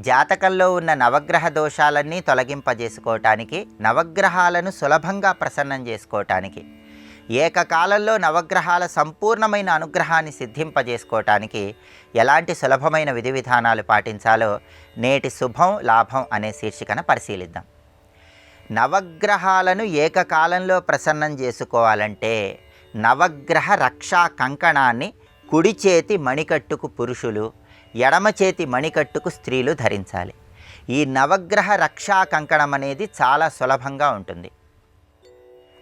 జాతకంలో ఉన్న నవగ్రహ దోషాలన్నీ తొలగింపజేసుకోవటానికి, నవగ్రహాలను సులభంగా ప్రసన్నం చేసుకోవటానికి, ఏకకాలంలో నవగ్రహాల సంపూర్ణమైన అనుగ్రహాన్ని సిద్ధింపజేసుకోవటానికి ఎలాంటి సులభమైన విధి విధానాలు పాటించాలో నేటి శుభం లాభం అనే శీర్షికన పరిశీలిద్దాం. నవగ్రహాలను ఏకకాలంలో ప్రసన్నం చేసుకోవాలంటే నవగ్రహ రక్షా కంకణాన్ని కుడి చేతి మణికట్టుకు పురుషులు, ఎడమ చేతి మణికట్టుకు స్త్రీలు ధరించాలి. ఈ నవగ్రహ రక్షా కంకణం అనేది చాలా సులభంగా ఉంటుంది.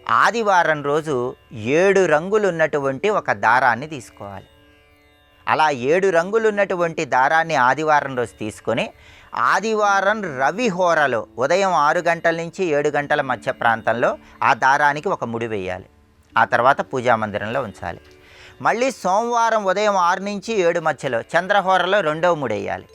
ఆదివారం రోజు 7 రంగులున్నటువంటి ఒక దారాన్ని తీసుకోవాలి. అలా 7 రంగులున్నటువంటి దారాన్ని ఆదివారం రోజు తీసుకొని ఆదివారం రవి హోరలో ఉదయం 6 గంటల నుంచి 7 గంటల మధ్య ప్రాంతంలో ఆ దారానికి ఒక ముడి వేయాలి. ఆ తర్వాత పూజామందిరంలో ఉంచాలి. మళ్ళీ సోమవారం ఉదయం 6 నుంచి 7 మధ్యలో చంద్రహోరలో 2వ ముడి వేయాలి.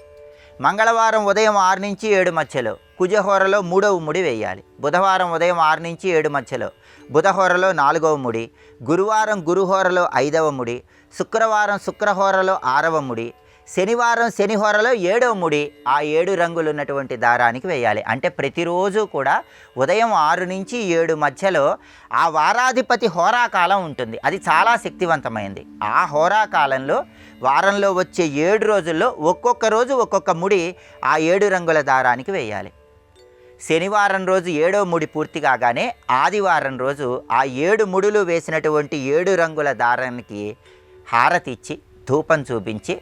మంగళవారం ఉదయం 6 నుంచి 7 మధ్యలో కుజహోరలో 3వ ముడి వేయాలి. బుధవారం ఉదయం 6 నుంచి 7 మధ్యలో బుధహోరలో 4వ ముడి, గురువారం గురుహోరలో 5వ ముడి, శుక్రవారం శుక్రహోరలో 6వ ముడి, శనివారం శనిహోరలో 7వ ముడి ఆ 7 రంగులు ఉన్నటువంటి దారానికి వేయాలి. అంటే ప్రతిరోజు కూడా ఉదయం 6 నుంచి 7 మధ్యలో ఆ వారాధిపతి హోరాకాలం ఉంటుంది. అది చాలా శక్తివంతమైంది. ఆ హోరాకాలంలో వారంలో వచ్చే 7 రోజుల్లో ఒక్కొక్క రోజు ఒక్కొక్క ముడి ఆ 7 రంగుల దారానికి వేయాలి. శనివారం రోజు 7వ ముడి పూర్తి కాగానే ఆదివారం రోజు ఆ 7 ముడులు వేసినటువంటి 7 రంగుల దారానికి హారతి ఇచ్చి ధూపం చూపించి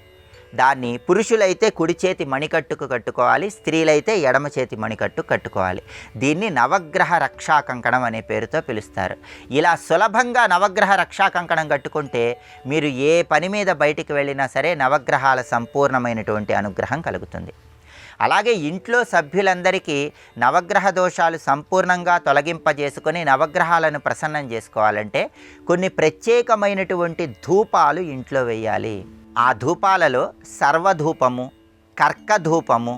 దాన్ని పురుషులైతే కుడి చేతి మణికట్టుకు కట్టుకోవాలి, స్త్రీలైతే ఎడమ చేతి మణికట్టు కట్టుకోవాలి. దీన్ని నవగ్రహ రక్షా కంకణం అనే పేరుతో పిలుస్తారు. ఇలా సులభంగా నవగ్రహ రక్షా కంకణం కట్టుకుంటే మీరు ఏ పని మీద బయటికి వెళ్ళినా సరే నవగ్రహాల సంపూర్ణమైనటువంటి అనుగ్రహం కలుగుతుంది. అలాగే ఇంట్లో సభ్యులందరికీ నవగ్రహ దోషాలు సంపూర్ణంగా తొలగింపజేసుకొని నవగ్రహాలను ప్రసన్నం చేసుకోవాలంటే కొన్ని ప్రత్యేకమైనటువంటి ధూపాలు ఇంట్లో వేయాలి. ఆ ధూపాలలో సర్వధూపము, కర్కధూపము,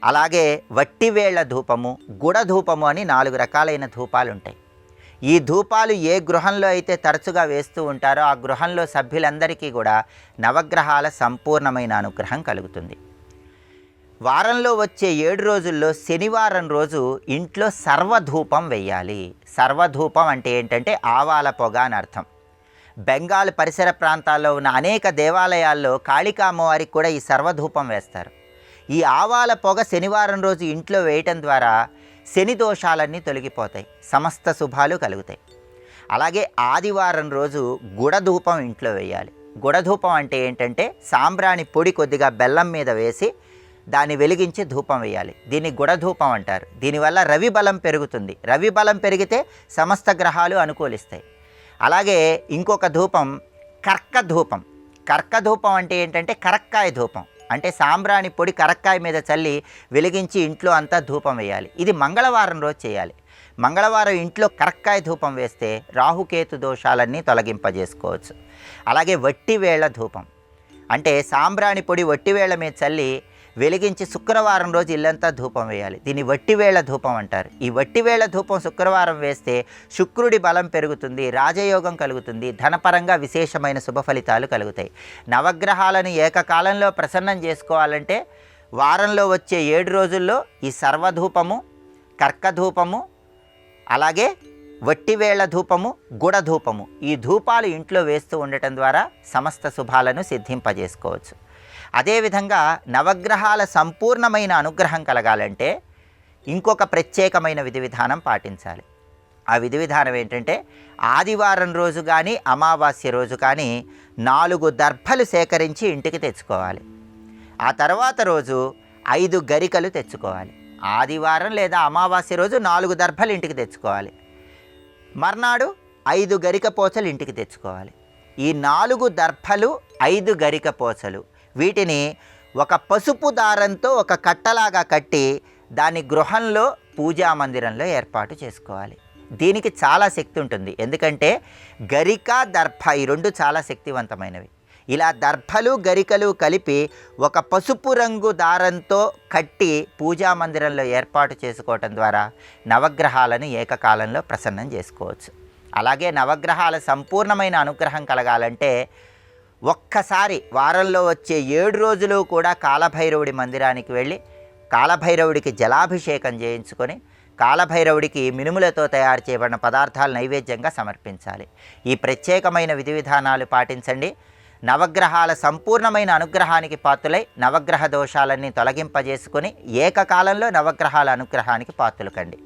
అలాగే వట్టివేళ్ల ధూపము, గుడధూపము అని 4 రకాలైన ధూపాలు ఉంటాయి. ఈ ధూపాలు ఏ గృహంలో అయితే తరచుగా వేస్తూ ఉంటారో ఆ గృహంలో సభ్యులందరికీ కూడా నవగ్రహాల సంపూర్ణమైన అనుగ్రహం కలుగుతుంది. వారంలో వచ్చే 7 రోజుల్లో శనివారం రోజు ఇంట్లో సర్వధూపం వేయాలి. సర్వధూపం అంటే ఏంటంటే ఆవాల పొగ అని అర్థం. బెంగాల్ పరిసర ప్రాంతాల్లో ఉన్న అనేక దేవాలయాల్లో కాళికా అమ్మవారికి కూడా ఈ సర్వధూపం వేస్తారు. ఈ ఆవాల పొగ శనివారం రోజు ఇంట్లో వేయటం ద్వారా శని దోషాలన్నీ తొలగిపోతాయి, సమస్త శుభాలు కలుగుతాయి. అలాగే ఆదివారం రోజు గుడధూపం ఇంట్లో వేయాలి. గుడధూపం అంటే ఏంటంటే సాంబ్రాణి పొడి కొద్దిగా బెల్లం మీద వేసి దాన్ని వెలిగించి ధూపం వేయాలి. దీన్ని గుడధూపం అంటారు. దీనివల్ల రవి బలం పెరుగుతుంది. రవి బలం పెరిగితే సమస్త గ్రహాలు అనుకూలిస్తాయి. అలాగే ఇంకొక ధూపం కర్కధూపం. కర్కధూపం అంటే ఏంటంటే కరక్కాయ ధూపం. అంటే సాంబ్రాణి పొడి కరక్కాయ మీద చల్లి వెలిగించి ఇంట్లో అంతా ధూపం వేయాలి. ఇది మంగళవారం రోజు చేయాలి. మంగళవారం ఇంట్లో కరక్కాయ ధూపం వేస్తే రాహుకేతు దోషాలన్నీ తొలగింపజేసుకోవచ్చు. అలాగే వట్టివేళ్ల ధూపం అంటే సాంబ్రాణి పొడి వట్టివేళ్ల మీద చల్లి వెలిగించి శుక్రవారం రోజు ఇల్లంతా ధూపం వేయాలి. దీన్ని వట్టివేళ్ల ధూపం అంటారు. ఈ వట్టివేళ్ల ధూపం శుక్రవారం వేస్తే శుక్రుడి బలం పెరుగుతుంది, రాజయోగం కలుగుతుంది, ధనపరంగా విశేషమైన శుభ ఫలితాలు కలుగుతాయి. నవగ్రహాలను ఏకకాలంలో ప్రసన్నం చేసుకోవాలంటే వారంలో వచ్చే 7 రోజుల్లో ఈ సర్వధూపము, కర్కధూపము, అలాగే వట్టివేళ్ల ధూపము, గుడధూపము ఈ ధూపాలు ఇంట్లో వేస్తూ ఉండటం ద్వారా సమస్త శుభాలను సిద్ధింపజేసుకోవచ్చు. అదేవిధంగా నవగ్రహాల సంపూర్ణమైన అనుగ్రహం కలగాలంటే ఇంకొక ప్రత్యేకమైన విధి విధానం పాటించాలి. ఆ విధి విధానం ఏంటంటే ఆదివారం రోజు కానీ అమావాస్య రోజు కానీ 4 దర్భలు సేకరించి ఇంటికి తెచ్చుకోవాలి. ఆ తర్వాత రోజు 5 గరికలు తెచ్చుకోవాలి. ఆదివారం లేదా అమావాస్య రోజు 4 దర్భలు ఇంటికి తెచ్చుకోవాలి. మర్నాడు 5 గరిక పోచలు ఇంటికి తెచ్చుకోవాలి. ఈ 4 దర్భలు 5 గరిక పోచలు వీటిని ఒక పసుపు దారంతో ఒక కట్టలాగా కట్టి దాని గృహంలో పూజా మందిరంలో ఏర్పాటు చేసుకోవాలి. దీనికి చాలా శక్తి ఉంటుంది. ఎందుకంటే గరిక, దర్భ ఈ 2 చాలా శక్తివంతమైనవి. ఇలా దర్భలు గరికలు కలిపి ఒక పసుపు రంగు దారంతో కట్టి పూజా మందిరంలో ఏర్పాటు చేసుకోవటం ద్వారా నవగ్రహాలను ఏకకాలంలో ప్రసన్నం చేసుకోవచ్చు. అలాగే నవగ్రహాల సంపూర్ణమైన అనుగ్రహం కలగాలంటే ఒక్కసారి వారంలో వచ్చే 7 రోజులు కూడా కాలభైరవుడి మందిరానికి వెళ్ళి కాలభైరవుడికి జలాభిషేకం చేయించుకొని కాలభైరవుడికి మినుములతో తయారు చేయబడిన పదార్థాలు నైవేద్యంగా సమర్పించాలి. ఈ ప్రత్యేకమైన విధి విధానాలు పాటించండి. నవగ్రహాల సంపూర్ణమైన అనుగ్రహానికి పాత్రులై నవగ్రహ దోషాలన్నీ తొలగింపజేసుకొని ఏకకాలంలో నవగ్రహాల అనుగ్రహానికి పాత్రులు కండి.